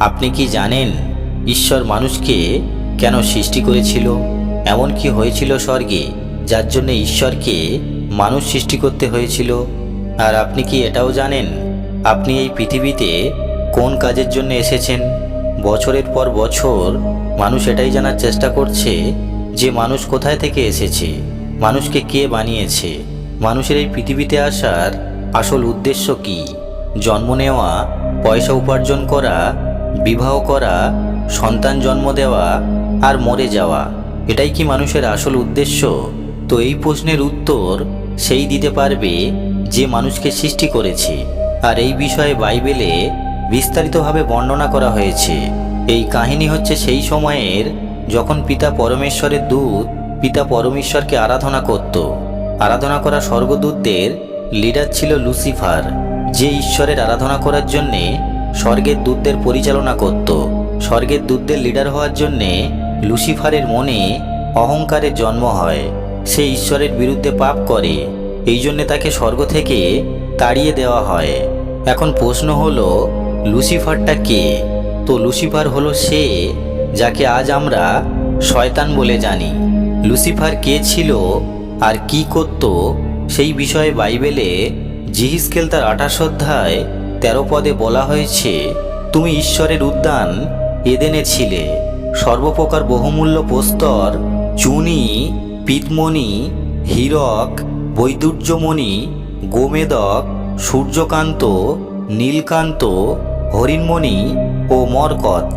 আপনি কি জানেন ঈশ্বর মানুষকে কেন সৃষ্টি করেছিল? এমন কি হয়েছিল স্বর্গে যার জন্য ঈশ্বরকে মানুষ সৃষ্টি করতে হয়েছিল? আর আপনি কি এটাও জানেন আপনি এই পৃথিবীতে কোন কাজের জন্য এসেছেন? বছরের পর বছর মানুষ এটাই জানার চেষ্টা করছে যে মানুষ কোথায় থেকে এসেছে, মানুষকে কে বানিয়েছে, মানুষের এই পৃথিবীতে আসার আসল উদ্দেশ্য কি। জন্ম নেওয়া, পয়সা উপার্জন করা, বিবাহ করা, সন্তান জন্ম দেওয়া আর মরে যাওয়া, এটাই কি মানুষের আসল উদ্দেশ্য? তো এই প্রশ্নের উত্তর সেই দিতে পারবে যে মানুষকে সৃষ্টি করেছে। আর এই বিষয়ে বাইবেলে বিস্তারিতভাবে বর্ণনা করা হয়েছে। এই কাহিনী হচ্ছে সেই সময়ের যখন পিতা পরমেশ্বরের দূত পিতা পরমেশ্বরকে আরাধনা করত। আরাধনা করা স্বর্গদূতদের লিডার ছিল লুসিফার, যে ঈশ্বরের আরাধনা করার জন্যে স্বর্গের দূতদের পরিচালনা করত। স্বর্গের দূতদের লিডার হওয়ার জন্যে লুসিফারের মনে অহংকারের জন্ম হয়। সে ঈশ্বরের বিরুদ্ধে পাপ করে, এই জন্যে তাকে স্বর্গ থেকে তাড়িয়ে দেওয়া হয়। এখন প্রশ্ন হলো, লুসিফারটা কে? তো লুসিফার হলো সে যাকে আজ আমরা শয়তান বলে জানি। লুসিফার কে ছিল আর কি করত সেই বিষয়ে বাইবেলে জিহিজকেল তার 28 অধ্যায় 13 পদে বলা হয়েছে, তুমি ঈশ্বরের উদ্যান এদেনে ছিলে। সর্বপ্রকার বহুমূল্য প্রস্তর, চুনি, পিতমণি, হীরক, বৈদুর্যমণি, গোমেদক, সূর্যকান্ত, নীলকান্ত, হরিণমণি ও মরকত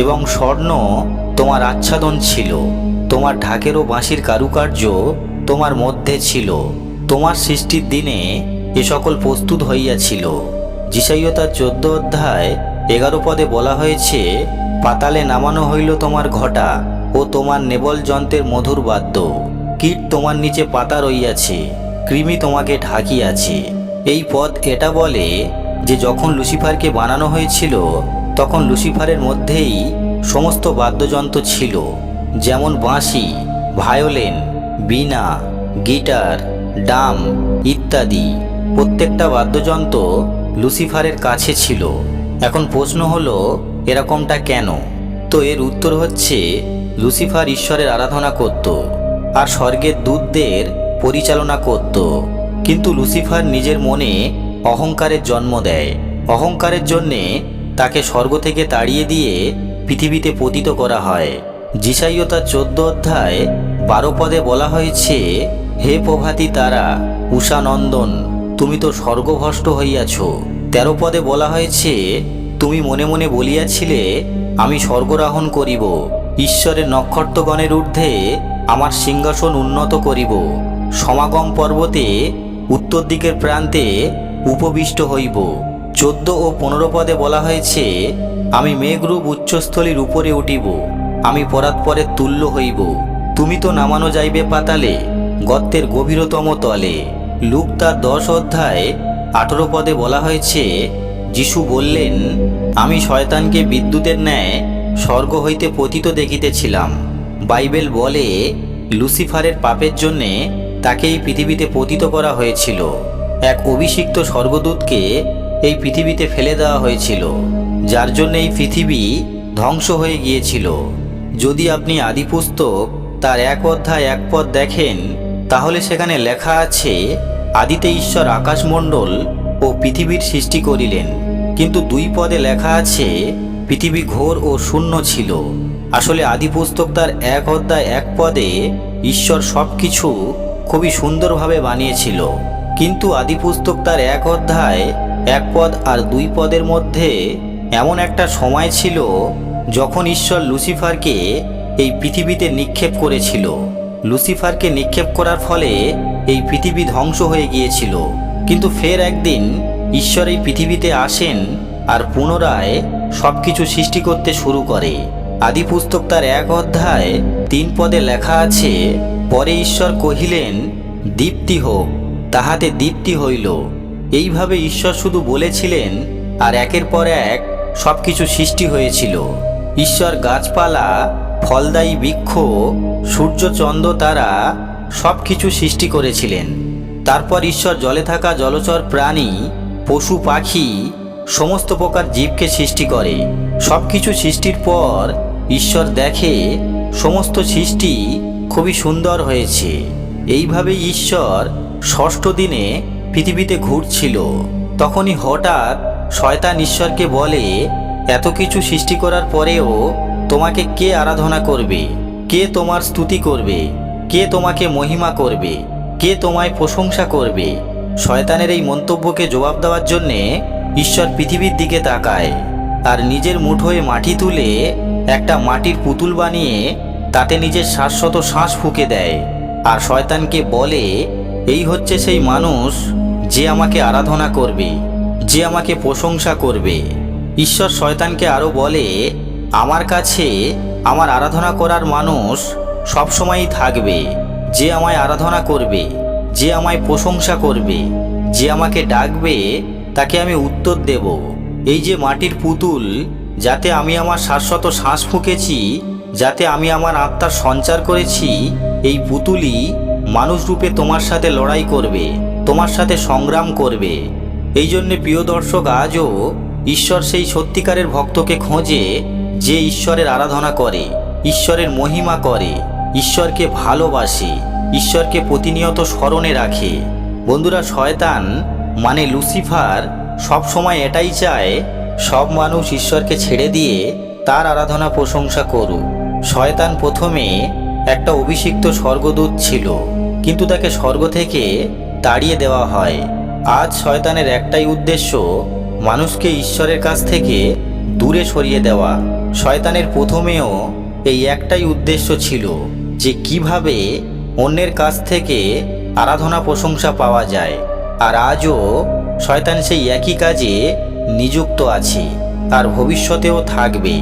এবং স্বর্ণ তোমার আচ্ছাদন ছিল। তোমার ঢাকের ও বাঁশির কারুকার্য তোমার মধ্যে ছিল। তোমার সৃষ্টির দিনে এ সকল প্রস্তুত হইয়াছিল। যিশাইয়া তার 14 অধ্যায় 11 পদে বলা হয়েছে, পাতালে নামানো হইল তোমার ঘটা ও তোমার নেবল যন্ত্রের মধুর বাদ্য। কীট তোমার নিচে পাতা রইয়াছে, কৃমি তোমাকে ঢাকিয়াছে। এই পদ এটা বলে যে যখন লুসিফারকে বানানো হয়েছিল তখন লুসিফারের মধ্যেই সমস্ত বাদ্যযন্ত্র ছিল, যেমন বাঁশি, ভায়োলিন, বীণা, গিটার, ডাম ইত্যাদি। প্রত্যেকটা বাদ্যযন্ত্র লুসিফারের কাছে ছিল। এখন প্রশ্ন হলো, এরকমটা কেন? তো এর উত্তর হচ্ছে, লুসিফার ঈশ্বরের আরাধনা করত আর স্বর্গের দূতদের পরিচালনা করত। কিন্তু লুসিফার নিজের মনে অহংকারের জন্ম দেয়। অহংকারের জন্যে তাকে স্বর্গ থেকে তাড়িয়ে দিয়ে পৃথিবীতে পতিত করা হয়। যিশাইয়া তার 14 অধ্যায় 12 পদে বলা হয়েছে, হে প্রভাতী তারা, উষানন্দন, তুমি তো স্বর্গভ্রষ্ট হইয়াছ। 13 পদে বলা হয়েছে, তুমি মনে মনে বলিয়াছিলে, আমি স্বর্গরাহন করিব, ঈশ্বরের নক্ষত্রগণের ঊর্ধ্বে আমার সিংহাসন উন্নত করিব। সমাগম পর্বতে উত্তর দিকের প্রান্তে উপবিষ্ট হইব। 14 ও 15 পদে বলা হয়েছে, আমি মেঘরূপ উচ্চস্থলীর উপরে উঠিব, আমি পরাৎপরের তুল্য হইব। তুমি তো নামানো যাইবে পাতালে, গর্তের গভীরতম তলে। লূক তার 10 অধ্যায় 18 পদে বলা হয়েছে, যিশু বললেন, আমি শয়তানকে বিদ্যুতের ন্যায় স্বর্গ হইতে পতিত দেখিতেছিলাম। বাইবেল বলে লুসিফারের পাপের জন্যে তাকে এই পৃথিবীতে পতিত করা হয়েছিল। এক অভিষিক্ত স্বর্গদূতকে এই পৃথিবীতে ফেলে দেওয়া হয়েছিল, যার জন্য এই পৃথিবী ধ্বংস হয়ে গিয়েছিল। যদি আপনি আদিপুস্তক তার 1 অধ্যায় 1 পদ দেখেন, তাহলে সেখানে লেখা আছে, আদিতে ঈশ্বর আকাশমণ্ডল ও পৃথিবীর সৃষ্টি করিলেন। কিন্তু 2 পদে লেখা আছে, পৃথিবী ঘোর ও শূন্য ছিল। আসলে আদিপুস্তক তার 1 অধ্যায় 1 পদে ঈশ্বর সব কিছু খুবই সুন্দরভাবে বানিয়েছিল। কিন্তু আদিপুস্তক তার 1 অধ্যায় 1 পদ আর 2 পদের মধ্যে এমন একটা সময় ছিল যখন ঈশ্বর লুসিফারকে এই পৃথিবীতে নিক্ষেপ করেছিল। লুসিফারকে নিক্ষেপ করার ফলে এই পৃথিবী ধ্বংস হয়ে গিয়েছিল। কিন্তু ফের একদিন ঈশ্বর এই পৃথিবীতে আসেন আর পুনরায় সবকিছু সৃষ্টি করতে শুরু করে। আদিপুস্তক তার 1 অধ্যায় 3 পদে লেখা আছে, পরে ঈশ্বর কহিলেন, দীপ্তি হোক, তাহাতে দীপ্তি হইল। এইভাবে ঈশ্বর শুধু বলেছিলেন আর একের পর এক সবকিছু সৃষ্টি হয়েছিল। ঈশ্বর গাছপালা, ফলদায়ী বৃক্ষ, সূর্য, চন্দ্র, তারা সবকিছু সৃষ্টি করেছিলেন। তারপর ঈশ্বর জলে থাকা জলচর প্রাণী, পশু পাখি সমস্ত প্রকার জীবকে সৃষ্টি করে। সব কিছু সৃষ্টির পর ঈশ্বর দেখে সমস্ত সৃষ্টি খুবই সুন্দর হয়েছে। এইভাবেই ঈশ্বর ষষ্ঠ দিনে পৃথিবীতে ঘুরছিল। তখনই হঠাৎ শয়তান ঈশ্বরকে বলে, এত কিছু সৃষ্টি করার পরেও তোমাকে কে আরাধনা করবে? কে তোমার স্তুতি করবে? কে তোমাকে মহিমা করবে? কে তোমায় প্রশংসা করবে? শয়তানের এই মন্তব্যকে জবাব দেওয়ার জন্যে ঈশ্বর পৃথিবীর দিকে তাকায় আর নিজের মুঠোয় মাটি তুলে একটা মাটির পুতুল বানিয়ে তাতে নিজের শাশ্বত শ্বাস ফুঁকে দেয় আর শয়তানকে বলে, এই হচ্ছে সেই মানুষ যে আমাকে আরাধনা করবে, যে আমাকে প্রশংসা করবে। ঈশ্বর শয়তানকে আরও বলে, আমার কাছে আমার আরাধনা করার মানুষ সবসময়ই থাকবে। যে আমায় আরাধনা করবে, যে আমায় প্রশংসা করবে, যে আমাকে ডাকবে, তাকে আমি উত্তর দেব। এই যে মাটির পুতুল, যাতে আমি আমার শাশ্বত শ্বাস ফুঁকেছি, যাতে আমি আমার আত্মার সঞ্চার করেছি, এই পুতুলই মানুষ রূপে তোমার সাথে লড়াই করবে, তোমার সাথে সংগ্রাম করবে। এই জন্যে প্রিয় দর্শক, আজও ঈশ্বর সেই সত্যিকারের ভক্তকে খোঁজে যে ঈশ্বরের আরাধনা করে, ঈশ্বরের মহিমা করে, ঈশ্বরকে ভালোবাসে, ঈশ্বরকে প্রতিনিয়ত স্মরণে রাখে। বন্ধুরা, শয়তান মানে লুসিফার সব সময় এটাই চায় সব মানুষ ঈশ্বরকে ছেড়ে দিয়ে তার আরাধনা প্রশংসা করুক। শয়তান প্রথমে একটা অভিষিক্ত স্বর্গদূত ছিল, কিন্তু তাকে স্বর্গ থেকে তাড়িয়ে দেওয়া হয়। আজ শয়তানের একটাই উদ্দেশ্য, মানুষকে ঈশ্বরের কাছ থেকে দূরে সরিয়ে দেওয়া। শয়তানের প্রথমেও এই একটাই উদ্দেশ্য ছিল যে কিভাবে অন্যের কাছ থেকে আরাধনা প্রশংসা পাওয়া যায়। আর আজও শয়তান সেই একই কাজে নিযুক্ত আছে আর ভবিষ্যতেও থাকবে।